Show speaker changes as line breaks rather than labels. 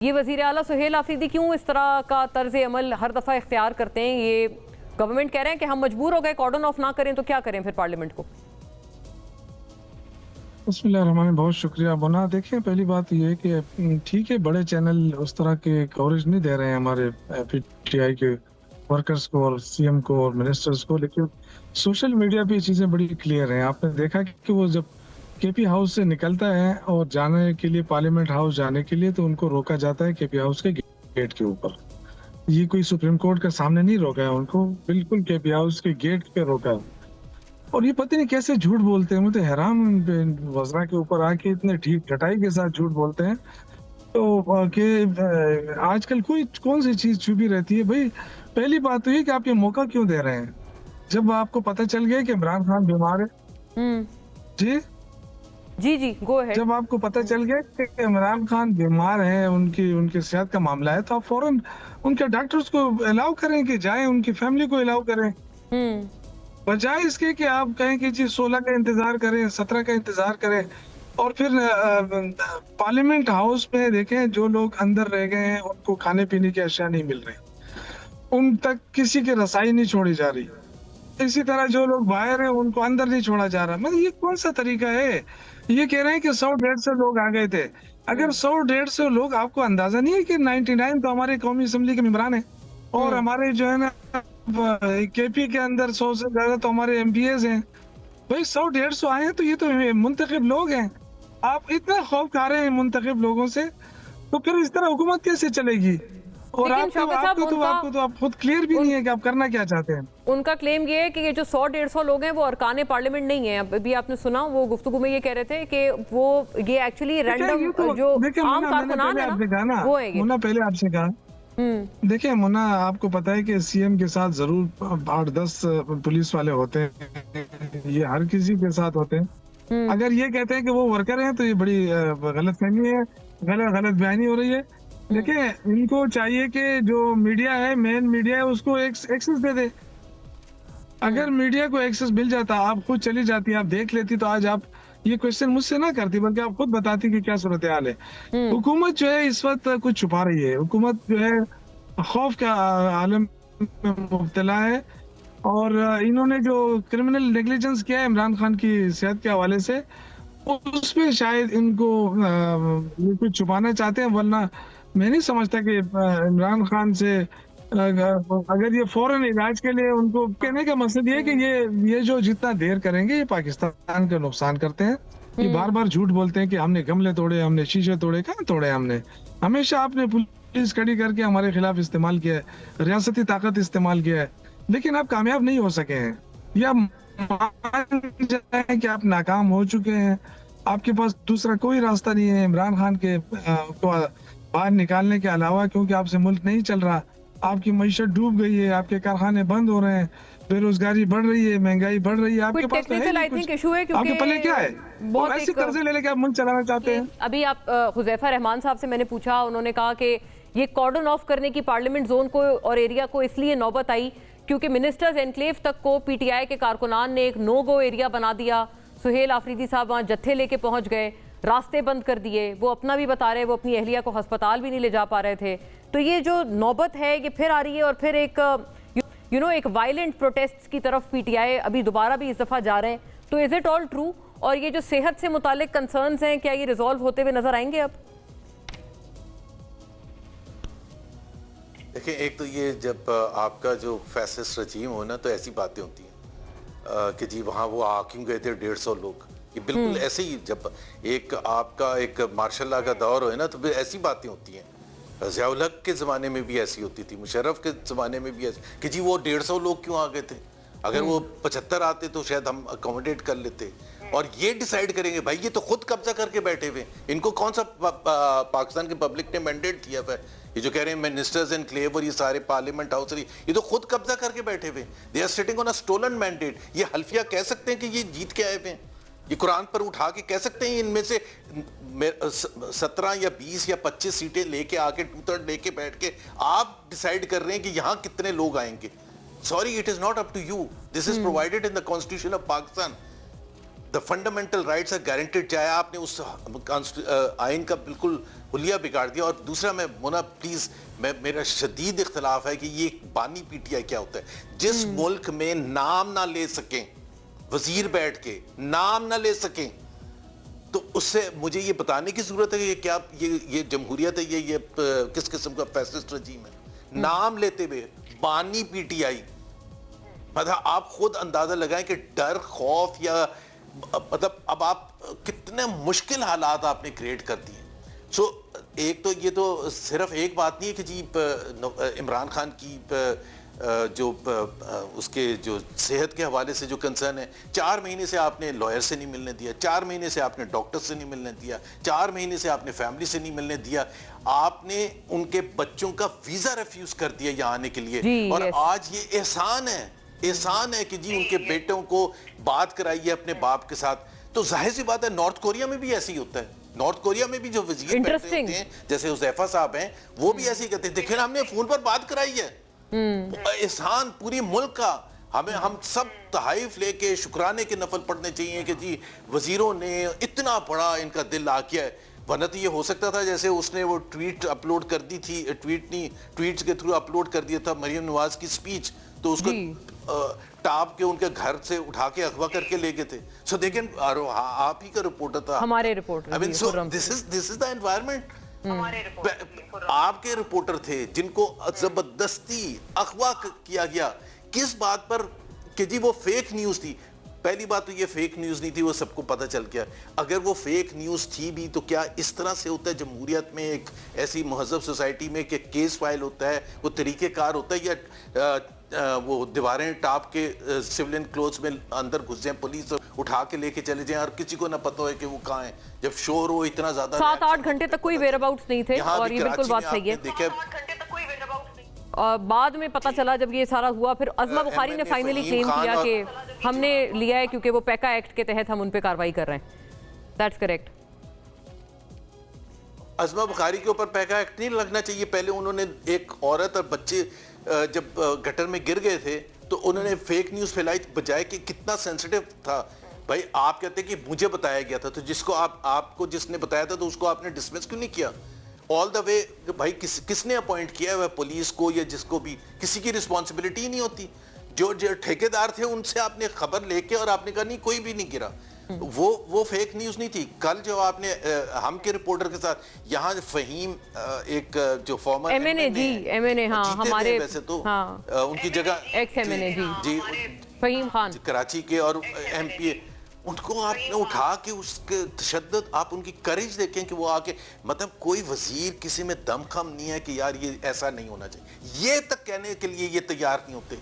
ये वज़ीर आला सुहेल आफरीदी क्यों इस तरह का तर्ज अमल हर दफ़ा इख्तियार करते हैं? ये गवर्नमेंट कह रहे हैं कि हम मजबूर हो गए, कॉर्डन ऑफ ना करें तो क्या करें फिर पार्लियामेंट को?
बिस्मिल्लाहिर्रहमानिर्रहीम। बहुत शुक्रिया मोना। देखिए, पहली बात ये है कि ठीक है, बड़े चैनल उस तरह के कवरेज नहीं दे रहे हैं हमारे पीटीआई के वर्कर्स को और सीएम को और मिनिस्टर्स को, लेकिन सोशल मीडिया पे ये चीज़ें बड़ी क्लियर हैं। आपने देखा कि वो जब केपी हाउस से निकलता है और जाने के लिए पार्लियामेंट हाउस जाने के लिए, तो उनको रोका जाता है केपी हाउस के गेट के ऊपर। ये कोई सुप्रीम कोर्ट के सामने नहीं रोका है उनको, बिल्कुल केपी हाउस के गेट पे रोका है। और ये पता नहीं कैसे झूठ बोलते हैं, मुझे हैरान वज़रा के ऊपर आके इतने ठीक ढटाई के साथ झूठ बोलते हैं। तो आजकल कोई कौन सी चीज़ छुपी रहती है भाई? पहली बात तो ये कि आप ये मौका क्यों दे रहे हैं? जब आपको पता चल गया कि इमरान खान बीमार है। जी?
जी, गो अहेड।
जब आपको पता चल गया कि इमरान खान बीमार है, उनकी सेहत का मामला है, तो आप फ़ौरन उनके डॉक्टर्स को अलाउ करें कि जाएँ, उनकी फैमिली को अलाउ करें। बजाय इसके कि आप कहें कि जी 16 का इंतजार करें, 17 का इंतजार करें और फिर पार्लियामेंट हाउस में देखें जो लोग अंदर रह गए हैं उनको खाने पीने की अशिया नहीं मिल रही, उन तक किसी की रसाई नहीं छोड़ी जा रही। इसी तरह जो लोग बाहर हैं उनको अंदर नहीं छोड़ा जा रहा। मतलब ये कौन सा तरीका है? ये कह रहे हैं कि 100-150 लोग आ गए थे। अगर 100-150 लोग, आपको अंदाजा नहीं है कि 99 तो हमारे कौमी असेंबली के मेंबरान हैं और हमारे जो है ना केपी के अंदर 100 से ज्यादा तो हमारे एमपीएस हैं। भाई 100-150 आए हैं तो ये तो मुंतखब लोग हैं। आप इतना खौफ खा रहे हैं मुंतखब लोगों से, तो फिर इस तरह हुकूमत कैसे चलेगी? और
लेकिन
आपको
शौकत साहब,
आपको तो आप खुद क्लियर भी नहीं है कि आप करना क्या चाहते हैं।
उनका क्लेम ये है कि ये जो 100-150 लोग हैं वो अरकान पार्लियामेंट नहीं है। अभी आपने सुना वो गुफ्तगू में ये कह रहे थे कि वो ये एक्चुअली रैंडम
तो
जो
देखिए
आम
मुन्ना, मैंने
कारकुनान
पहले
है
आपसे कहा
ना,
ना,
वो है ये।
मुन्ना पहले आपसे कहा। देखिए मुन्ना, आपको पता है कि सीएम के साथ जरूर 8-10 पुलिस वाले होते हैं, ये हर किसी के साथ होते हैं। अगर ये कहते हैं कि वो वर्कर हैं तो ये बड़ी गलतफहमी है, गलत बयानी हो रही है। देखिए, इनको चाहिए कि जो मीडिया है, मेन मीडिया है, उसको एक्सेस दे दे। अगर मीडिया को एक्सेस मिल जाता, आप खुद चली जाती, आप देख लेती, तो आज आप ये क्वेश्चन मुझसे ना करती, बल्कि आप खुद बताती कि क्या सूरत हाल है। हुकूमत जो है इस वक्त कुछ छुपा रही है। हुकूमत जो है खौफ के आलम में मुब्तला है और इन्होंने जो क्रिमिनल नेग्लिजेंस किया है इमरान खान की सेहत के हवाले से, उसमें शायद इनको ये कुछ छुपाना चाहते हैं। वरना मैं नहीं समझता कि इमरान खान से अगर ये फौरन इलाज के लिए, उनको कहने का मकसद ये है कि ये जो जितना देर करेंगे ये पाकिस्तान का नुकसान करते हैं। ये बार बार झूठ बोलते हैं कि हमने गमले तोड़े, हमने शीशे तोड़े। कहाँ तोड़े हमने? हमेशा आपने पुलिस खड़ी करके हमारे खिलाफ इस्तेमाल किया है, रियासती ताकत इस्तेमाल किया है, लेकिन आप कामयाब नहीं हो सके हैं। या मान जाए कि आप नाकाम हो चुके हैं, आपके पास दूसरा कोई रास्ता नहीं है इमरान खान के को बाहर निकालने के अलावा, क्योंकि आपसे मुल्क नहीं चल रहा, आपकी मईशत डूब गई है, आपके कारखाने बंद हो रहे हैं, बेरोजगारी बढ़ रही है, महंगाई बढ़ रही है, आपके पास तो है नहीं कुछ। आपके पल्ले क्या है? बहुत ऐसे कर्जे ले लेके आप मुल्क चलाना चाहते हैं।
अभी आप हुजैफा रहमान साहब से मैंने पूछा, उन्होंने कहा कि ये कॉर्डन ऑफ करने की पार्लियामेंट जोन को और एरिया को इसलिए नौबत आई क्योंकि मिनिस्टर्स एनक्लेव तक को पीटीआई के कारकुनान ने एक नो गो एरिया बना दिया। सुहेल आफरीदी साहब वहाँ जत्थे लेके पहुंच गए, रास्ते बंद कर दिए। वो अपना भी बता रहे, वो अपनी अहलिया को अस्पताल भी नहीं ले जा पा रहे थे। तो ये जो नौबत है ये फिर आ रही है और फिर एक एक वायलेंट प्रोटेस्ट की तरफ पीटीआई अभी दोबारा भी इस दफा जा रहे हैं। तो इज इट ऑल ट्रू? और ये जो सेहत से मुतालिक कंसर्न्स हैं, क्या ये रिजॉल्व होते हुए नजर आएंगे अब?
देखिए, एक तो ये जब आपका जो फैसिस्ट रजीम हो ना, तो ऐसी बातें होती हैं कि जी वहाँ वो आ क्यों गए थे 150 लोग। ये बिल्कुल ऐसे ही, जब एक आपका एक मार्शल लॉ का दौर हो ना, तो फिर ऐसी बातें होती हैं। ज़ियाउल हक के ज़माने में भी ऐसी होती थी, मुशर्रफ के ज़माने में भी ऐसी कि जी वो 150 लोग क्यों आ गए थे। अगर वो 75 आते तो शायद हम अकोमोडेट कर लेते। और ये डिसाइड करेंगे, भाई ये तो खुद कब्जा करके बैठे हुए, इनको कौन सा पाकिस्तान के पब्लिक ने मैंडेट दिया हुआ है? ये जो कह रहे हैं मिनिस्टर्स एनक्लेव और ये सारे पार्लियामेंट हाउस, ये तो खुद कब्जा करके बैठे हुए, they are sitting on a stolen mandate. ये हल्फिया कह सकते हैं कि ये जीत के आए हुए हैं, ये कुरान पर उठा के कह सकते हैं इनमें से 17 या 20 या 25 सीटें लेके आके 2/3 लेके बैठ के आप डिसाइड कर रहे हैं कि यहाँ कितने लोग आएंगे। Sorry, it is not up to you, this is provided in the constitution of Pakistan. The fundamental rights are guaranteed, चाहे आपने उस आइन का बिल्कुल हुलिया बिगाड़ दिया। और दूसरा, मैं मोना प्लीज, मेरा शदीद इख्तलाफ है कि ये बानी पीटीआई क्या होता है। जिस मुल्क में नाम ना ले सकें वजीर बैठ के, नाम ना ले सकें, तो उससे मुझे ये बताने की जरूरत है कि क्या ये जमहूरियत है, ये किस किस्म का फैसिस्ट रजीम है। नाम लेते हुए बानी पीटीआई, मतलब आप खुद अंदाजा लगाएं कि डर, खौफ, या मतलब अब आप कितने मुश्किल हालात आपने क्रिएट कर दिए। सो एक तो ये तो सिर्फ एक बात नहीं है कि जी इमरान खान की जो उसके जो सेहत के हवाले से जो कंसर्न है, 4 महीने से आपने लॉयर से नहीं मिलने दिया, 4 महीने से आपने डॉक्टर से नहीं मिलने दिया, 4 महीने से आपने फैमिली से नहीं मिलने दिया, आपने उनके बच्चों का वीजा रिफ्यूज कर दिया यहाँ आने के लिए। और आज ये एहसान है कि जी उनके बेटों को बात कराइए अपने बाप के साथ। तो जाहिर सी बात है नॉर्थ कोरिया में भी ऐसे ही होता है। नॉर्थ कोरिया में भी जो वजीर बैठे होते हैं, जैसे हुज़ैफा साहब हैं, वो भी ऐसे ही कहते हैं, देखिए हमने फोन पर बात कराई है। एहसान पूरी मुल्क का, हम सब तहाइफ लेके शुक्राने के नफल पढ़ने चाहिए कि जी वजीरों ने इतना बड़ा इनका दिल आ किया है। वरना तो ये हो सकता था जैसे उसने वो ट्वीट अपलोड कर दी थी, ट्वीट्स के थ्रू अपलोड कर दिया था मरियम नवाज की स्पीच, तो उसको टाप के उनके घर से उठा के अगवा करके ले गए थे। सो देखें, आप ही का रिपोर्टर था,
हमारे reporter,
I mean, so this is the environment. आपके रिपोर्टर थे जिनको जबरदस्ती अगवा किया गया, किस बात पर कि जी वो फेक न्यूज थी। पहली बात तो ये फेक न्यूज नहीं थी, वो सबको पता चल गया। अगर वो फेक न्यूज थी भी तो क्या इस तरह से होता है जमहूरियत में, एक ऐसी महजब सोसाइटी में कि केस फाइल होता है, वो तरीक़ेकार होता है, या वो दीवारें टाप के सिविलियन क्लोथ्स में अंदर घुस जाए, पुलिस उठा के लेके चले जाएं और किसी को ना पता हो कि वो कहाँ है। जब शोर हो इतना ज्यादा,
7-8 घंटे तक कोई वेयरअबाउट्स नहीं थे, और ये बिल्कुल बात सही है। और बाद में पता चला जब ये सारा हुआ, फिर अज़मा बुखारी ने फाइनली क्लेम किया कि हमने लिया है क्योंकि वो पैका एक्ट के तहत हम उन पे कार्रवाई कर रहे हैं। That's correct.
अज़मा बुखारी के ऊपर पैका एक्ट नहीं लगना चाहिए। पहले उन्होंने एक औरत और बच्चे जब गटर में गिर गए थे तो उन्होंने फेक न्यूज़ फैलाई, बजाय कि कितना सेंसिटिव था। भाई आप कहते हैं कि मुझे बताया गया था, तो जिसको आपको जिसने बताया था तो उसको आपने डिसमिस क्यों नहीं किया ऑल द वे? भाई किसने अपॉइंट किया है पुलिस को या जिसको भी, किसी की रिस्पॉन्सिबिलिटी नहीं होती। जो ठेकेदार थे उनसे आपने खबर लेके और आपने कहा नहीं कोई भी नहीं गिरा। वो फेक न्यूज नहीं थी। कल जो आपने हम के रिपोर्टर के साथ यहाँ फ़हीम एक जो फॉर्मर
एमएनए हाँ हमारे
वैसे तो
हाँ,
उनकी जगह
एक्स एमएनए जी फ़हीम खान
कराची के और एमपी, उनको आपने उठा के उसके तशद्दुद, आप उनकी करेज देखें कि वो आके, मतलब कोई वजीर किसी में दमखम नहीं है कि यार ये ऐसा नहीं होना चाहिए, ये तक कहने के लिए ये तैयार नहीं होते।